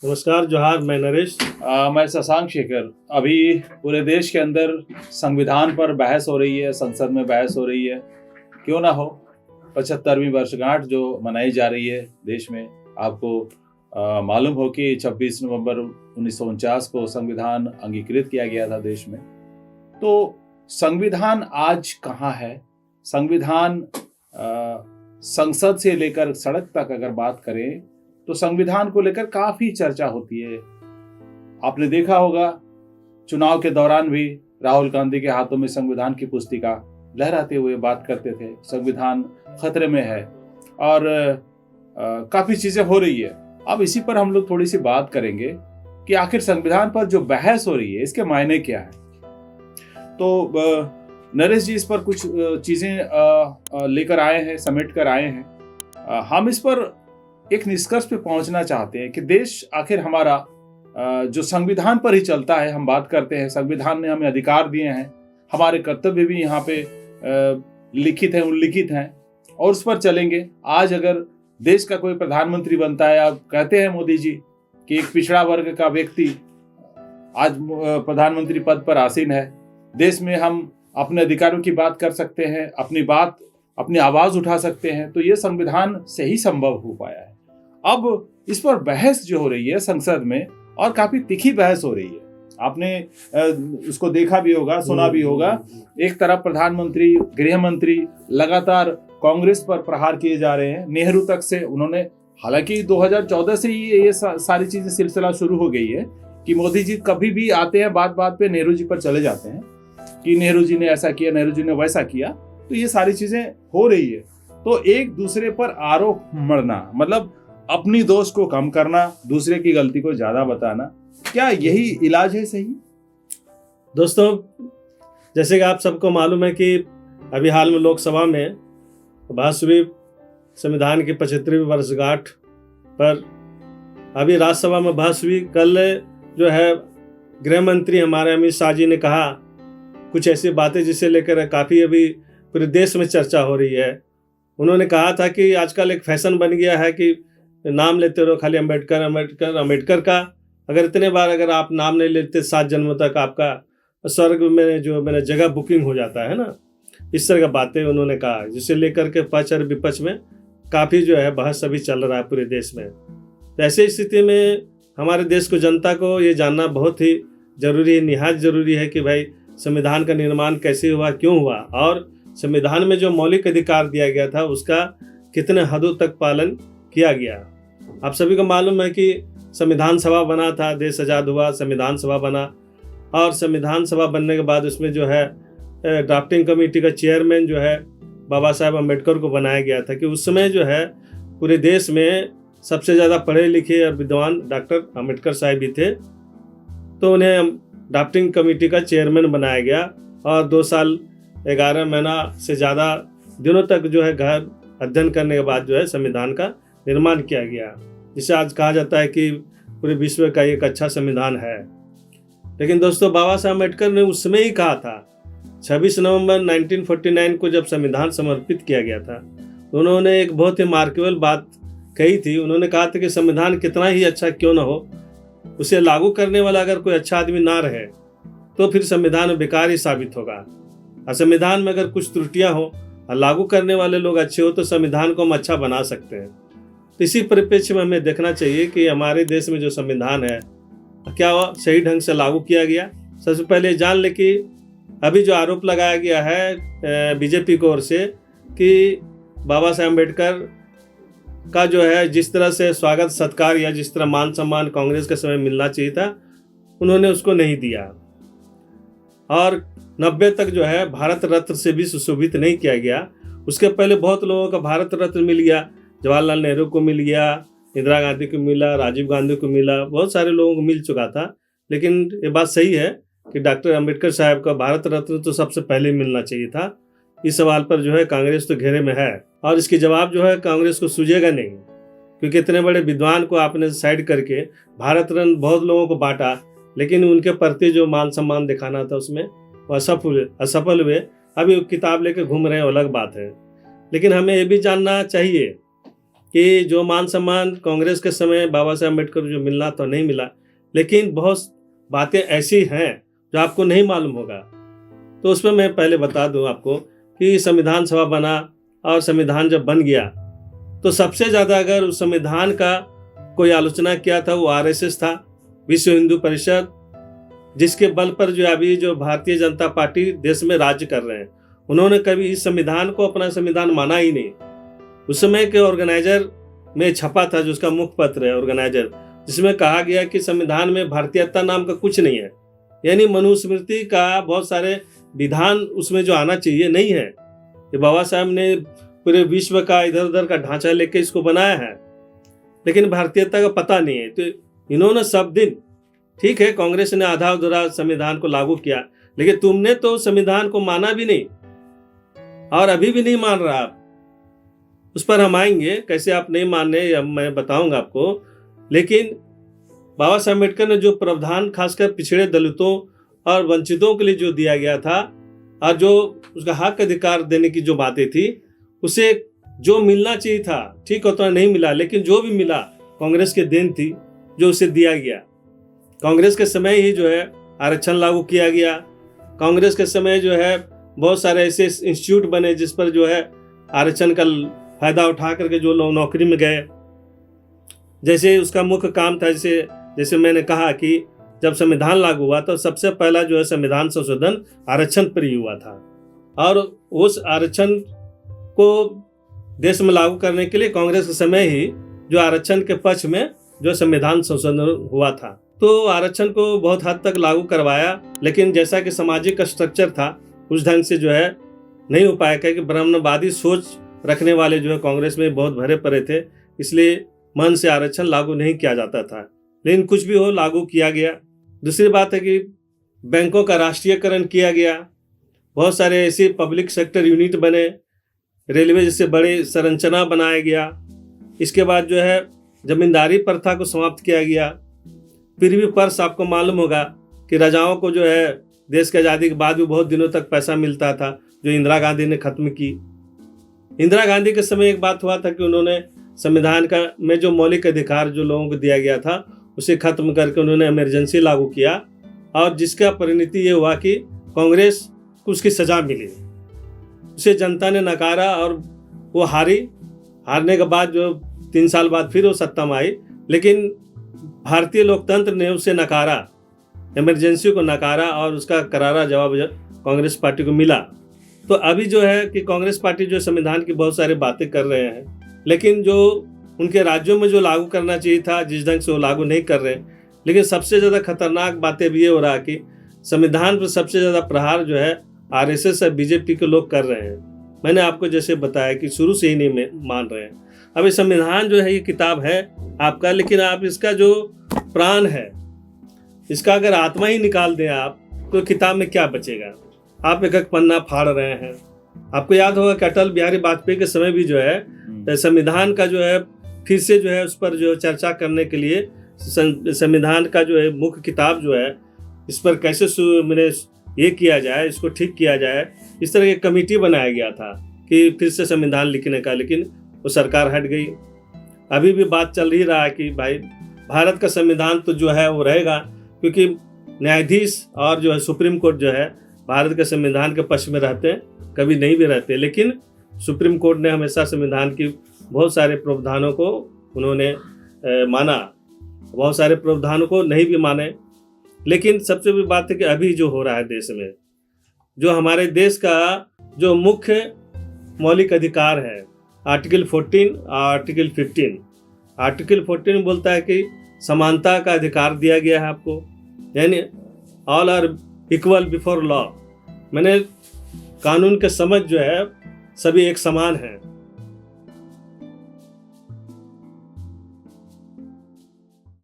नमस्कार, जोहार। मैं नरेश। मैं शशांक शेखर। अभी पूरे देश के अंदर संविधान पर बहस हो रही है, संसद में बहस हो रही है। क्यों ना हो, 75वीं वर्षगांठ जो मनाई जा रही है देश में। आपको मालूम हो कि 26 नवंबर 1949 को संविधान अंगीकृत किया गया था देश में। तो संविधान आज कहाँ है? संविधान संसद से लेकर सड़क तक अगर बात करें तो संविधान को लेकर काफी चर्चा होती है। आपने देखा होगा, चुनाव के दौरान भी राहुल गांधी के हाथों में संविधान की पुस्तिका लहराते हुए बात करते थे, संविधान खतरे में है। और काफी चीजें हो रही है। अब इसी पर हम लोग थोड़ी सी बात करेंगे कि आखिर संविधान पर जो बहस हो रही है इसके मायने क्या है। तो नरेश जी इस पर कुछ चीजें लेकर आए हैं, समेट कर आए हैं। हम इस पर एक निष्कर्ष पे पहुंचना चाहते हैं कि देश आखिर हमारा जो संविधान पर ही चलता है। हम बात करते हैं, संविधान ने हमें अधिकार दिए हैं, हमारे कर्तव्य भी यहाँ पे लिखित हैं, उल्लिखित हैं और उस पर चलेंगे। आज अगर देश का कोई प्रधानमंत्री बनता है, आप कहते हैं मोदी जी कि एक पिछड़ा वर्ग का व्यक्ति आज प्रधानमंत्री पद पर आसीन है, देश में हम अपने अधिकारों की बात कर सकते हैं, अपनी आवाज उठा सकते हैं, तो ये संविधान से ही संभव हो पाया है। अब इस पर बहस जो हो रही है संसद में, और काफी तीखी बहस हो रही है। आपने उसको देखा भी होगा, सुना भी होगा। एक तरफ प्रधानमंत्री, गृह मंत्री लगातार कांग्रेस पर प्रहार किए जा रहे हैं। नेहरू तक से उन्होंने, हालांकि 2014 से ही ये सारी चीजें सिलसिला शुरू हो गई है कि मोदी जी कभी भी आते हैं, बात बात पे नेहरू जी पर चले जाते हैं कि नेहरू जी ने ऐसा किया, नेहरू जी ने वैसा किया। तो ये सारी चीजें हो रही है। तो एक दूसरे पर आरोप मढ़ना, मतलब अपनी दोष को कम करना, दूसरे की गलती को ज्यादा बताना, क्या यही इलाज है सही? दोस्तों, जैसे कि आप सबको मालूम है कि अभी हाल में लोकसभा में बहस हुई संविधान की 75वीं वर्षगांठ पर। अभी राज्यसभा में बहस हुई। कल जो है गृह मंत्री हमारे अमित शाह जी ने कहा कुछ ऐसी बातें जिसे लेकर काफ़ी अभी पूरे देश में चर्चा हो रही है। उन्होंने कहा था कि आजकल एक फैशन बन गया है कि नाम लेते रहो खाली अम्बेडकर अम्बेडकर अम्बेडकर का। अगर इतने बार अगर आप नाम नहीं लेते 7 जन्मों तक आपका स्वर्ग में जो मेरा जगह बुकिंग हो जाता है ना। इस तरह की बातें उन्होंने कहा, जिसे लेकर के पक्ष और विपक्ष में काफ़ी जो है बहस अभी चल रहा है पूरे देश में। तो ऐसी स्थिति में हमारे देश को, जनता को ये जानना बहुत ही ज़रूरी है, निहायत ज़रूरी है कि भाई संविधान का निर्माण कैसे हुआ, क्यों हुआ, और संविधान में जो मौलिक अधिकार दिया गया था उसका कितने हदों तक पालन किया गया। आप सभी को मालूम है कि संविधान सभा बना था, देश आज़ाद हुआ, संविधान सभा बना, और संविधान सभा बनने के बाद उसमें जो है ड्राफ्टिंग कमेटी का चेयरमैन जो है बाबा साहेब अम्बेडकर को बनाया गया था कि उस समय जो है पूरे देश में सबसे ज़्यादा पढ़े लिखे और विद्वान डॉक्टर अम्बेडकर साहब ही थे। तो उन्हें ड्राफ्टिंग कमेटी का चेयरमैन बनाया गया और 2 साल 11 महीना से ज़्यादा दिनों तक जो है गहन अध्ययन करने के बाद जो है संविधान का निर्माण किया गया, जिसे आज कहा जाता है कि पूरे विश्व का एक अच्छा संविधान है। लेकिन दोस्तों, बाबा साहब अम्बेडकर ने उस समय ही कहा था, 26 नवंबर 1949 को जब संविधान समर्पित किया गया था, तो उन्होंने एक बहुत ही मार्केबल बात कही थी। उन्होंने कहा था कि संविधान कितना ही अच्छा क्यों ना हो, उसे लागू करने वाला अगर कोई अच्छा आदमी ना रहे तो फिर संविधान बेकार ही साबित होगा। और संविधान में अगर कुछ त्रुटियां हो और लागू करने वाले लोग अच्छे हो तो संविधान को हम अच्छा बना सकते हैं। तो इसी परिप्रेक्ष्य में हमें देखना चाहिए कि हमारे देश में जो संविधान है क्या वह सही ढंग से लागू किया गया। सबसे पहले जान ले कि अभी जो आरोप लगाया गया है बीजेपी की ओर से कि बाबा साहेब अम्बेडकर का जो है जिस तरह से स्वागत सत्कार या जिस तरह मान सम्मान कांग्रेस के समय मिलना चाहिए था, उन्होंने उसको नहीं दिया। और 90 तक जो है भारत रत्न से भी सुशोभित नहीं किया गया। उसके पहले बहुत लोगों का भारत रत्न मिल गया, जवाहरलाल नेहरू को मिल गया, इंदिरा गांधी को मिला, राजीव गांधी को मिला, बहुत सारे लोगों को मिल चुका था। लेकिन ये बात सही है कि डॉक्टर अम्बेडकर साहब का भारत रत्न तो सबसे पहले मिलना चाहिए था। इस सवाल पर जो है कांग्रेस तो घेरे में है और इसके जवाब जो है कांग्रेस को सूझेगा नहीं, क्योंकि इतने बड़े विद्वान को आपने साइड करके भारत रत्न बहुत लोगों को बांटा, लेकिन उनके प्रति जो मान सम्मान दिखाना था उसमें वो असफल हुए। अभी वो किताब लेके घूम रहे हैं, अलग बात है। लेकिन हमें ये भी जानना चाहिए कि जो मान सम्मान कांग्रेस के समय बाबा साहब अम्बेडकर जो मिलना तो नहीं मिला, लेकिन बहुत बातें ऐसी हैं जो आपको नहीं मालूम होगा। तो उसमें मैं पहले बता दूं आपको कि संविधान सभा बना और संविधान जब बन गया तो सबसे ज़्यादा अगर उस संविधान का कोई आलोचना किया था वो आरएसएस था, विश्व हिंदू परिषद, जिसके बल पर जो अभी जो भारतीय जनता पार्टी देश में राज्य कर रहे हैं, उन्होंने कभी इस संविधान को अपना संविधान माना ही नहीं। उस समय के ऑर्गेनाइजर में छपा था जो उसका मुख्य पत्र है ऑर्गेनाइजर, जिसमें कहा गया कि संविधान में भारतीयता नाम का कुछ नहीं है, यानी मनुस्मृति का बहुत सारे विधान उसमें जो आना चाहिए नहीं है। ये बाबा साहब ने पूरे विश्व का इधर उधर का ढांचा लेके इसको बनाया है, लेकिन भारतीयता का पता नहीं है। तो इन्होंने सब दिन, ठीक है कांग्रेस ने आधा अधूरा संविधान को लागू किया, लेकिन तुमने तो संविधान को माना भी नहीं और अभी भी नहीं मान रहा आप। उस पर हम आएंगे कैसे आप नहीं मानने, मैं बताऊंगा आपको। लेकिन बाबा साहब अम्बेडकर ने जो प्रावधान खासकर पिछड़े दलितों और वंचितों के लिए जो दिया गया था और जो उसका हक अधिकार देने की जो बातें थी, उसे जो मिलना चाहिए था, ठीक होता नहीं मिला, लेकिन जो भी मिला कांग्रेस के देन थी जो उसे दिया गया। कांग्रेस के समय ही जो है आरक्षण लागू किया गया। कांग्रेस के समय जो है बहुत सारे ऐसे इंस्टीट्यूट बने जिस पर जो है आरक्षण का फायदा उठा करके जो लोग नौकरी में गए। जैसे उसका मुख्य काम था, जैसे मैंने कहा कि जब संविधान लागू हुआ तो सबसे पहला जो है संविधान संशोधन आरक्षण पर ही हुआ था, और उस आरक्षण को देश में लागू करने के लिए कांग्रेस के समय ही जो आरक्षण के पक्ष में जो संविधान संशोधन हुआ था, तो आरक्षण को बहुत हद तक लागू करवाया। लेकिन जैसा कि सामाजिक स्ट्रक्चर था उस ढंग से जो है नहीं हो पाया, क्योंकि ब्राह्मणवादी सोच रखने वाले जो है कांग्रेस में बहुत भरे पड़े थे, इसलिए मन से आरक्षण लागू नहीं किया जाता था। लेकिन कुछ भी हो, लागू किया गया। दूसरी बात है कि बैंकों का राष्ट्रीयकरण किया गया, बहुत सारे ऐसे पब्लिक सेक्टर यूनिट बने, रेलवे जैसे बड़े संरचना बनाया गया। इसके बाद जो है जमींदारी प्रथा को समाप्त किया गया। फिर भी पर्स आपको मालूम होगा कि राजाओं को जो है देश की आज़ादी के बाद भी बहुत दिनों तक पैसा मिलता था, जो इंदिरा गांधी ने खत्म की। इंदिरा गांधी के समय एक बात हुआ था कि उन्होंने संविधान का में जो मौलिक अधिकार जो लोगों को दिया गया था उसे खत्म करके उन्होंने इमरजेंसी लागू किया, और जिसका परिणति ये हुआ कि कांग्रेस को उसकी सजा मिली। उसे जनता ने नकारा और वो हारने के बाद जो 3 साल बाद फिर वो सत्ता में आई, लेकिन भारतीय लोकतंत्र ने उसे नकारा, इमरजेंसी को नकारा, और उसका करारा जवाब कांग्रेस पार्टी को मिला। तो अभी जो है कि कांग्रेस पार्टी जो संविधान की बहुत सारी बातें कर रहे हैं, लेकिन जो उनके राज्यों में जो लागू करना चाहिए था जिस ढंग से वो लागू नहीं कर रहे। लेकिन सबसे ज़्यादा खतरनाक बातें भी ये हो रहा है कि संविधान पर सबसे ज़्यादा प्रहार जो है आरएसएस और बीजेपी के लोग कर रहे हैं। मैंने आपको जैसे बताया कि शुरू से ही नहीं मान रहे हैं। अब ये संविधान जो है ये किताब है आपका, लेकिन आप इसका जो प्राण है, इसका अगर आत्मा ही निकाल दें आप, तो किताब में क्या बचेगा। आप एक एक पन्ना फाड़ रहे हैं। आपको याद होगा कि अटल बिहारी वाजपेयी के समय भी जो है संविधान का जो है फिर से जो है उस पर जो चर्चा करने के लिए संविधान का जो है मुख्य किताब जो है इस पर कैसे मैंने ये किया जाए, इसको ठीक किया जाए, इस तरह की कमेटी बनाया गया था कि फिर से संविधान लिखने का, लेकिन वो सरकार हट गई। अभी भी बात चल ही रहा है कि भाई भारत का संविधान तो जो है वो रहेगा, क्योंकि न्यायाधीश और जो है सुप्रीम कोर्ट जो है भारत के संविधान के पक्ष में रहते हैं, कभी नहीं भी रहते। लेकिन सुप्रीम कोर्ट ने हमेशा संविधान की बहुत सारे प्रावधानों को उन्होंने माना, बहुत सारे प्रावधानों को नहीं भी माने। लेकिन सबसे बड़ी बात है कि अभी जो हो रहा है देश में, जो हमारे देश का जो मुख्य मौलिक अधिकार है आर्टिकल 14 और आर्टिकल 15। आर्टिकल 14 बोलता है कि समानता का अधिकार दिया गया है आपको, यानी all are equal before law. मैंने कानून के समझ जो है सभी एक समान हैं।